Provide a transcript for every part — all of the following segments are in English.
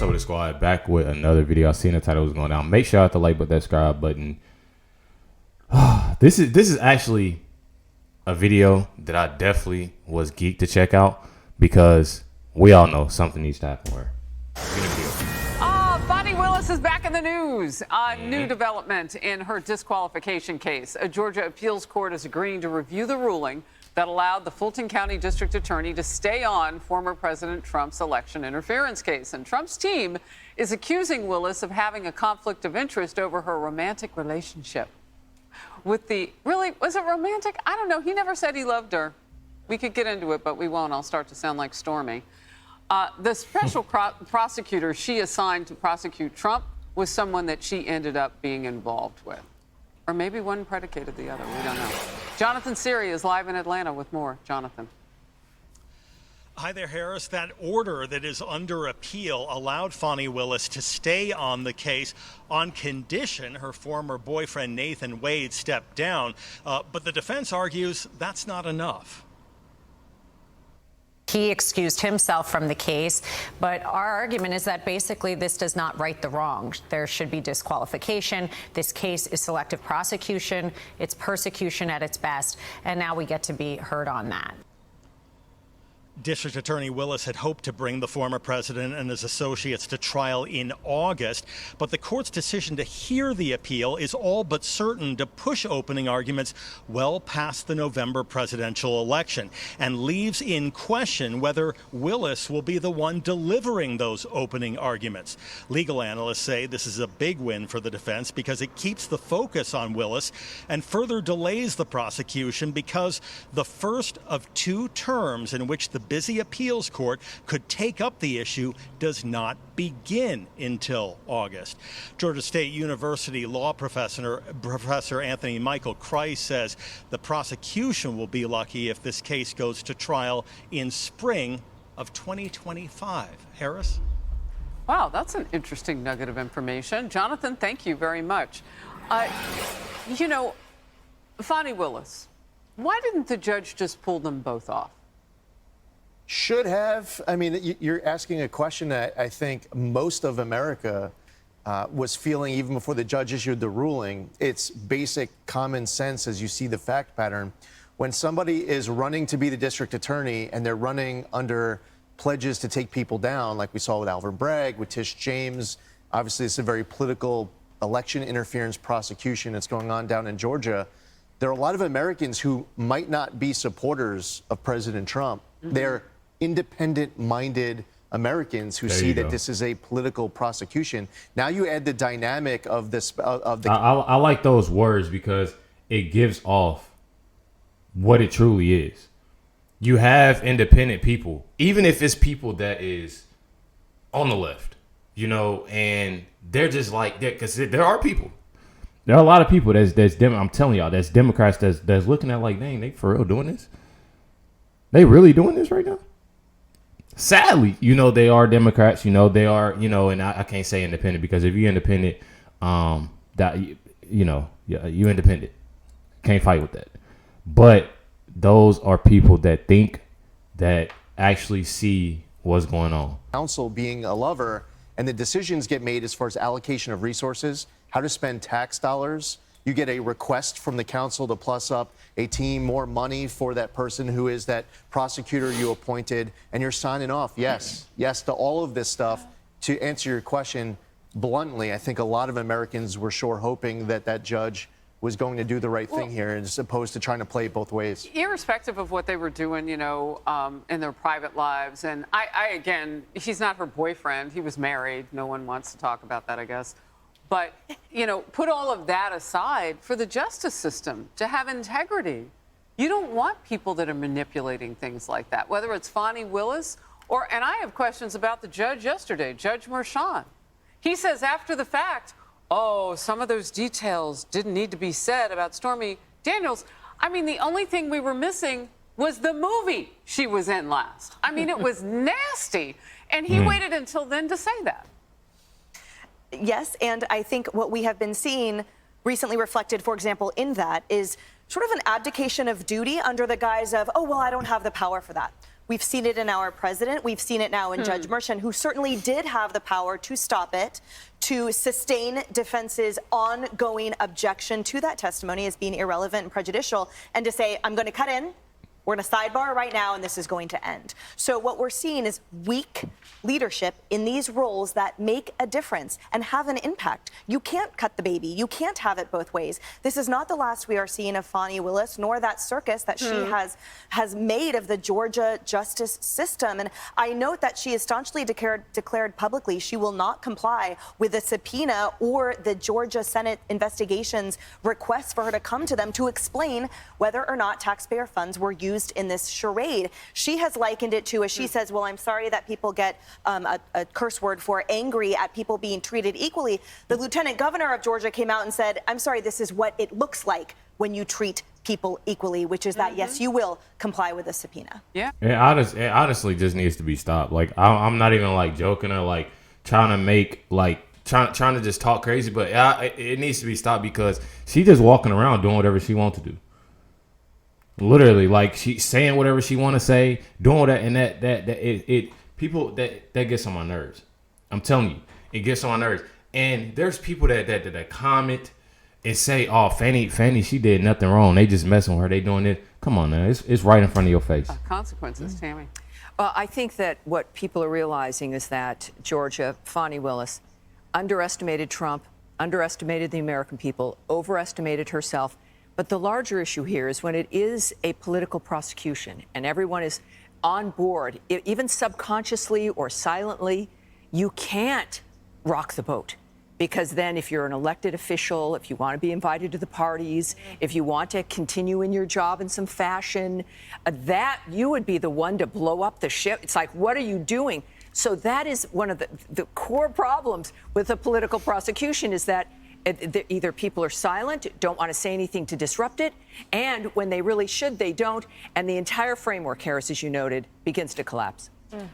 What's up with the squad? Back with another video. I seen the title was going down. Make sure you hit the like button, that subscribe button. This is actually a video that I definitely was geeked to check out because we all know something needs to happen where. Fani Willis is back in the news. New development in her disqualification case. A Georgia appeals court is agreeing to review the ruling that allowed the Fulton County District Attorney to stay on former President Trump's election interference case. And Trump's team is accusing Willis of having a conflict of interest over her romantic relationship. Was it romantic? I don't know. He never said he loved her. We could get into it, but we won't. I'll start to sound like Stormy. The special prosecutor she assigned to prosecute Trump was someone that she ended up being involved with. Or maybe one predicated the other. We don't know. Jonathan Siri is live in Atlanta with more. Jonathan. Hi there, Harris. That order that is under appeal allowed Fani Willis to stay on the case on condition her former boyfriend Nathan Wade stepped down. But the defense argues that's not enough. He excused himself from the case, but our argument is that basically this does not right the wrong. There should be disqualification. This case is selective prosecution. It's persecution at its best, and now we get to be heard on that. District Attorney Willis had hoped to bring the former president and his associates to trial in August, but the court's decision to hear the appeal is all but certain to push opening arguments well past the November presidential election and leaves in question whether Willis will be the one delivering those opening arguments. Legal analysts say this is a big win for the defense because it keeps the focus on Willis and further delays the prosecution because the first of two terms in which the busy appeals court could take up the issue does not begin until August. Georgia State University law professor Anthony Michael Kreis says the prosecution will be lucky if this case goes to trial in spring of 2025. Harris? Wow, that's an interesting nugget of information. Jonathan, thank you very much. Fani Willis, why didn't the judge just pull them both off? Should have. I mean, you're asking a question that I think most of America was feeling even before the judge issued the ruling. It's basic common sense as you see the fact pattern. When somebody is running to be the district attorney and they're running under pledges to take people down, like we saw with Alvin Bragg, with Tish James, obviously it's a very political election interference prosecution that's going on down in Georgia. There are a lot of Americans who might not be supporters of President Trump. They're independent-minded Americans who see that this is a political prosecution. Now you add the dynamic of this. I like those words because it gives off what it truly is. You have independent people, even if it's people that is on the left, and they're just like that because there are people. There are a lot of people I'm telling y'all, that's Democrats that's looking at like, dang, they for real doing this? They really doing this right now? Sadly, they are Democrats, they are, and I can't say independent because if you're independent, you independent. Can't fight with that. But those are people that think, that actually see what's going on. Council being a lover, and the decisions get made as far as allocation of resources, how to spend tax dollars. You get a request from the council to plus up a team, more money for that person who is that prosecutor you appointed, and you're signing off, yes to all of this stuff. To answer your question bluntly, I think a lot of Americans were sure hoping that that judge was going to do the right thing here as opposed to trying to play it both ways. Irrespective of what they were doing, in their private lives. And again, he's not her boyfriend. He was married. No one wants to talk about that, I guess. But, put all of that aside for the justice system to have integrity. You don't want people that are manipulating things like that, whether it's Fani Willis and I have questions about the judge yesterday, Judge Merchan. He says after the fact, some of those details didn't need to be said about Stormy Daniels. I mean, the only thing we were missing was the movie she was in last. I mean, it was nasty. And he waited until then to say that. Yes, and I think what we have been seeing recently reflected, for example, in that is sort of an abdication of duty under the guise of, I don't have the power for that. We've seen it in our president. We've seen it now in Judge Merchan, who certainly did have the power to stop it, to sustain defense's ongoing objection to that testimony as being irrelevant and prejudicial, and to say, I'm going to cut in. We're in a sidebar right now, and this is going to end. So what we're seeing is weak leadership in these roles that make a difference and have an impact. You can't cut the baby. You can't have it both ways. This is not the last we are seeing of Fani Willis, nor that circus that she has made of the Georgia justice system. And I note that she has staunchly declared publicly she will not comply with the subpoena or the Georgia Senate investigations request for her to come to them to explain whether or not taxpayer funds were used in this charade. She has likened it to, as she says, well, I'm sorry that people get a curse word for angry at people being treated equally. The lieutenant governor of Georgia came out and said, I'm sorry, this is what it looks like when you treat people equally, which is that, yes, you will comply with the subpoena. Yeah. It honestly just needs to be stopped. Like, I'm not even like joking or like trying to make like trying to just talk crazy, but it needs to be stopped because she's just walking around doing whatever she wants to do. Literally, like she's saying whatever she want to say, doing that, and that people that gets on my nerves. I'm telling you, it gets on my nerves. And there's people that comment and say, "Oh, Fani, she did nothing wrong. They just messing with her. They doing it." Come on, now, it's right in front of your face. Consequences, Tammy. I think that what people are realizing is that Georgia, Fani Willis, underestimated Trump, underestimated the American people, overestimated herself. But the larger issue here is when it is a political prosecution and everyone is on board, even subconsciously or silently, you can't rock the boat. Because then if you're an elected official, if you want to be invited to the parties, if you want to continue in your job in some fashion, that you would be the one to blow up the ship. It's like, what are you doing? So that is one of the core problems with the political prosecution is that either people are silent, don't want to say anything to disrupt it, and when they really should, they don't, and the entire framework, Harris, as you noted, begins to collapse.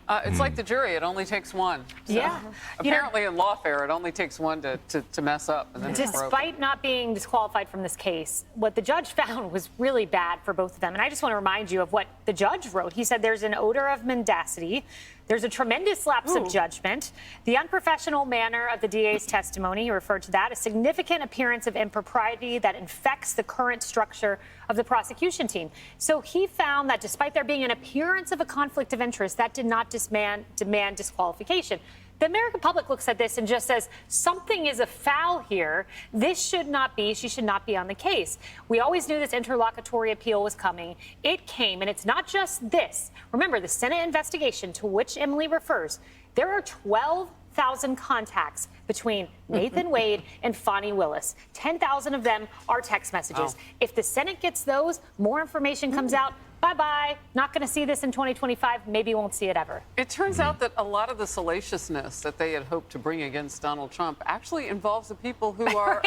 It's like the jury. It only takes one. So Yeah. Apparently in lawfare, it only takes one to mess up. And then it's broken. Despite not being disqualified from this case, what the judge found was really bad for both of them. And I just want to remind you of what the judge wrote. He said there's an odor of mendacity. There's a tremendous lapse of judgment. The unprofessional manner of the DA's testimony, he referred to that, a significant appearance of impropriety that infects the current structure of the prosecution team. So he found that despite there being an appearance of a conflict of interest, that did not demand disqualification. The American public looks at this and just says, something is afoul here. This should not be, she should not be on the case. We always knew this interlocutory appeal was coming. It came, and it's not just this. Remember, the Senate investigation to which Emily refers, there are 12,000 contacts between Nathan Wade and Fani Willis. 10,000 of them are text messages. If the Senate gets those, more information comes out. Bye-bye. Not going to see this in 2025. Maybe won't see it ever. It turns out that a lot of the salaciousness that they had hoped to bring against Donald Trump actually involves the people who are,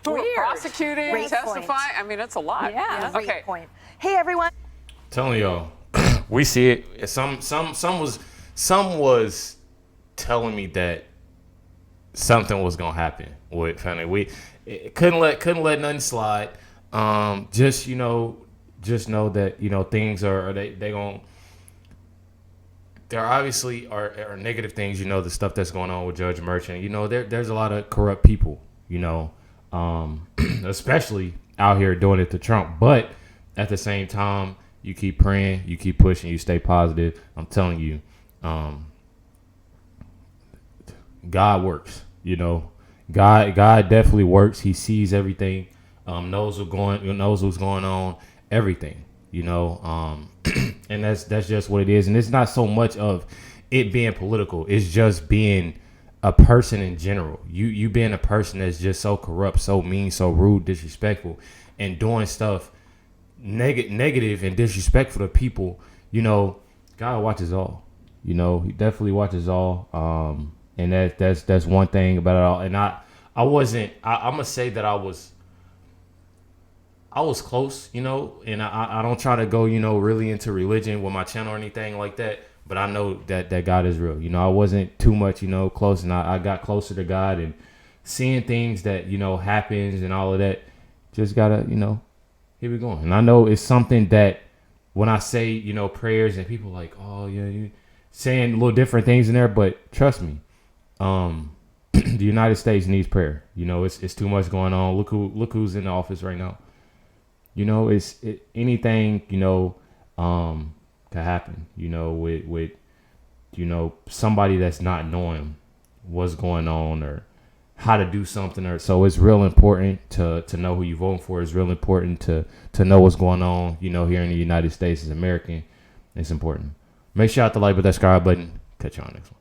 who are prosecuting, Great testifying. point. I mean, it's a lot. Yeah. Great Okay. point. Hey, everyone. Telling y'all, we see it. Some was telling me that something was gonna happen with Fani. We couldn't let nothing slide. Just know that things are there obviously are negative things. The stuff that's going on with Judge Merchan. There's a lot of corrupt people. Especially out here doing it to Trump. But at the same time, you keep praying, you keep pushing, you stay positive. I'm telling you, God works. God definitely works. He sees everything. Knows what's going on. Everything, and that's just what it is. And it's not so much of it being political. It's just being a person in general. You being a person that's just so corrupt, so mean, so rude, disrespectful, and doing stuff negative and disrespectful to people. God watches all. He definitely watches all. And that's one thing about it all. And I'm gonna say that I was close, and I don't try to go, really into religion with my channel or anything like that. But I know that God is real. I wasn't too much, close, and I got closer to God and seeing things that, happens and all of that. Just gotta, here we go. And I know it's something that when I say, you know, prayers and people like, oh yeah, you saying little different things in there, but trust me, the United States needs prayer. You know, it's too much going on. Look who's in the office right now. You know, anything, you know, could happen, you know, with you know, somebody that's not knowing what's going on or how to do something. Or so it's real important to know who you're voting for. It's real important to know what's going on, you know, here in the United States as American. It's important. Make sure you hit the like button, that subscribe button. Catch you on next one.